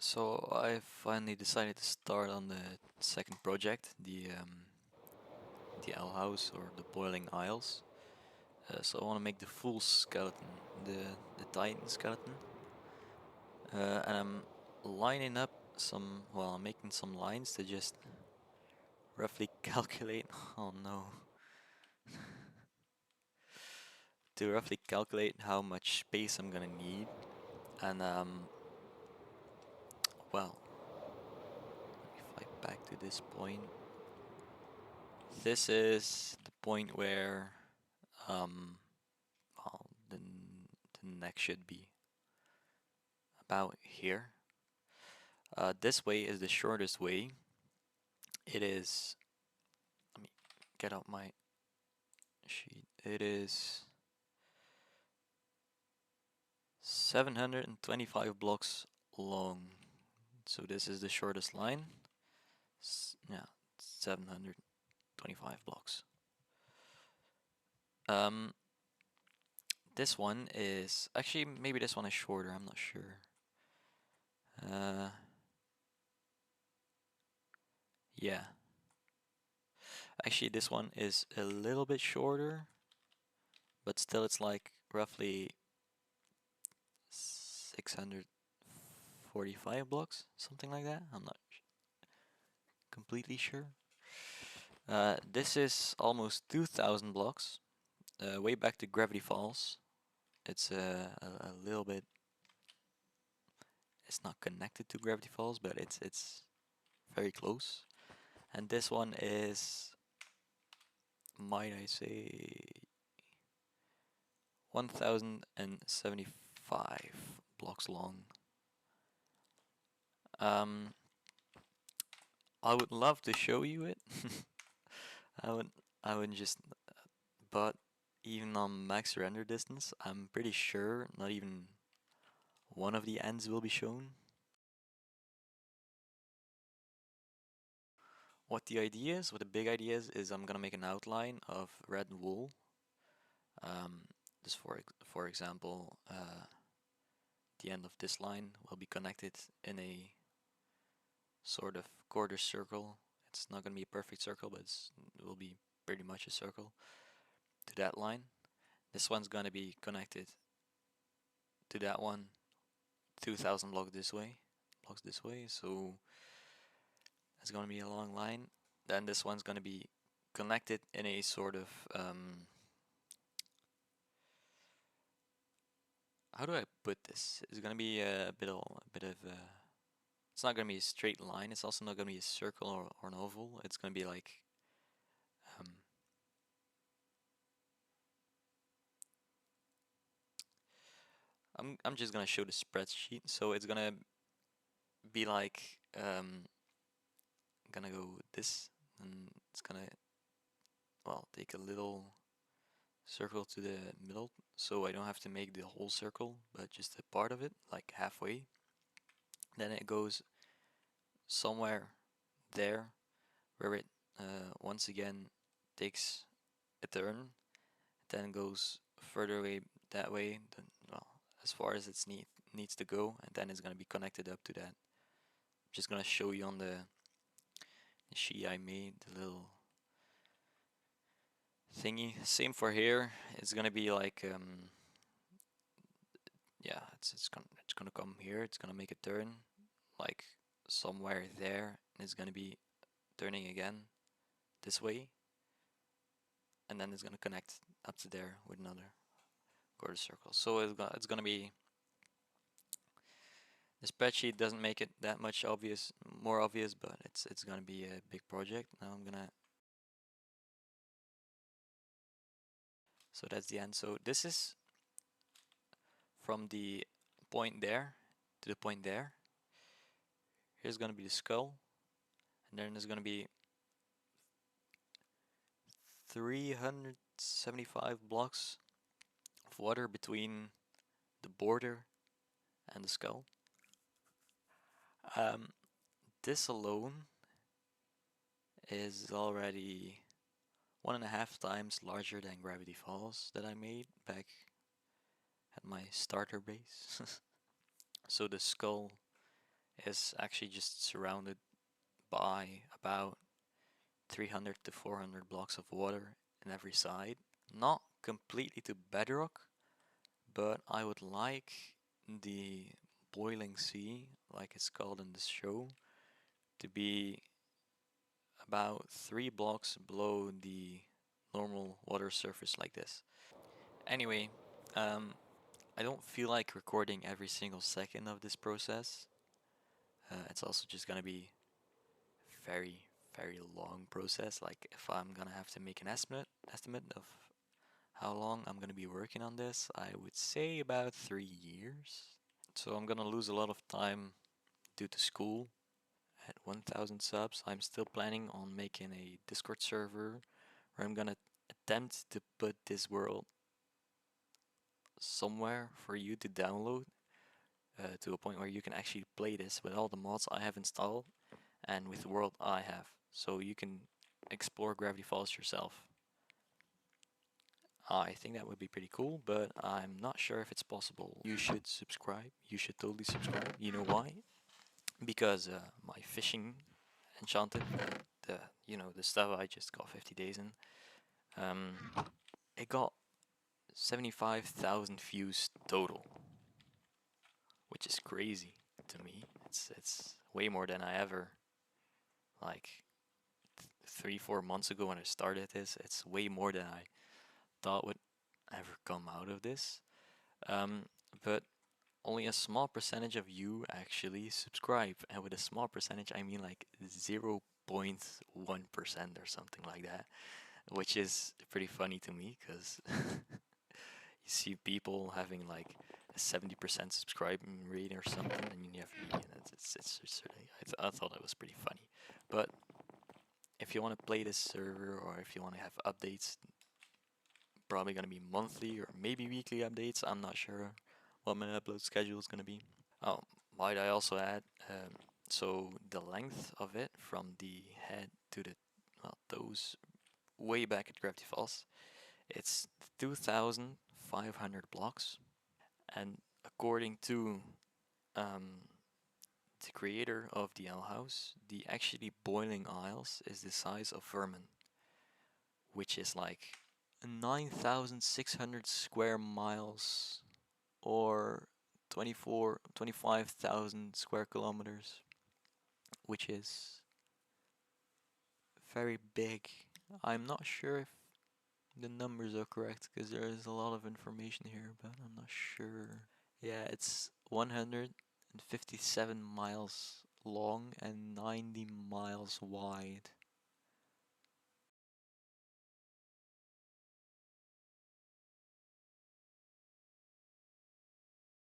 So I finally decided to start on the second project, the L house or the boiling isles. So I want to make the full skeleton, the Titan skeleton, and I'm lining up some. Well, I'm making some lines to just roughly calculate. Oh no, to roughly calculate how much space I'm gonna need, and well, let me fly back to this point. This is the point where um, well, the neck should be about here. This way is the shortest way. It is, let me get out my sheet. It is 725 blocks long. So this is the shortest line. Yeah, 725 blocks. Um, this one is actually maybe this one is shorter. I'm not sure. Uh, yeah. Actually, this one is a little bit shorter, but still it's like roughly 645 blocks, something like that. I'm not completely sure. This is almost 2000 blocks, way back to Gravity Falls. It's a little bit. It's not connected to Gravity Falls, but it's very close. And this one is, might I say, 1075 blocks long. Um, I would love to show you it. I would I would just but even on max render distance, I'm pretty sure not even one of the ends will be shown. What the big idea is I'm gonna make an outline of red wool. Um, just for example, the end of this line will be connected in a sort of quarter circle. It's not gonna be a perfect circle, but it will be pretty much a circle to that line. This one's gonna be connected to that one 2000 blocks this way, so it's gonna be a long line. Then this one's gonna be connected in a sort of how do I put this? It's gonna be a bit of it's not gonna be a straight line. It's also not gonna be a circle or an oval. It's gonna be like um, I'm just gonna show the spreadsheet. So it's gonna be like gonna go this, and it's gonna well take a little circle to the middle, so I don't have to make the whole circle, but just a part of it, like halfway. Then it goes somewhere there where it once again takes a turn, then goes further away that way, then, well, as far as it's needs to go, and then it's gonna be connected up to that. I'm just gonna show you on the sheet I made, the little thingy. Same for here. It's gonna be like yeah, it's gonna come here. It's gonna make a turn, like somewhere there, and it's gonna be turning again this way, and then it's gonna connect up to there with another quarter circle. So it's gonna be the spreadsheet doesn't make it that much more obvious, but it's gonna be a big project. Now I'm gonna so that's the end. So this is from the point there to the point there. Here's gonna be the skull, and then there's gonna be 375 blocks of water between the border and the skull. Um, this alone is already 1.5 times larger than Gravity Falls that I made back at my starter base. So the skull is actually just surrounded by about 300 to 400 blocks of water in every side. Not completely to bedrock, but I would like the boiling sea, like it's called in this show, to be about 3 blocks below the normal water surface like this. Anyway, I don't feel like recording every single second of this process. It's also just gonna be very, very long process. Like if I'm gonna have to make an estimate of how long I'm gonna be working on this, I would say about 3 years. So I'm gonna lose a lot of time due to school. At 1000 subs, I'm still planning on making a Discord server where I'm gonna attempt to put this world somewhere for you to download to a point where you can actually play this with all the mods I have installed and with the world I have. So you can explore Gravity Falls yourself. I think that would be pretty cool, but I'm not sure if it's possible. You should subscribe. You should totally subscribe. You know why? Because my fishing enchanted, the stuff I just got 50 days in, um, it got 75,000 views total, which is crazy to me. It's way more than I ever like 3-4 months ago when I started this. It's way more than I thought would ever come out of this. Um, but only a small percentage of you actually subscribe, and with a small percentage, I mean like 0.1% or something like that, which is pretty funny to me because you see people having like a 70% subscribe rate or something, and you have me, and it's really, I thought that was pretty funny. But if you want to play this server or if you want to have updates, probably gonna be monthly or maybe weekly updates. I'm not sure what my upload schedule is gonna be. Oh, might I also add, so the length of it from the head to the toes way back at Gravity Falls, it's 2,500 blocks, and according to um, the creator of the L House, the actually boiling isles is the size of Vermin, which is like 9,600 square miles or 25,000 square kilometers, which is very big. I'm not sure if the numbers are correct because there is a lot of information here, but I'm not sure. Yeah, it's 157 miles long and 90 miles wide.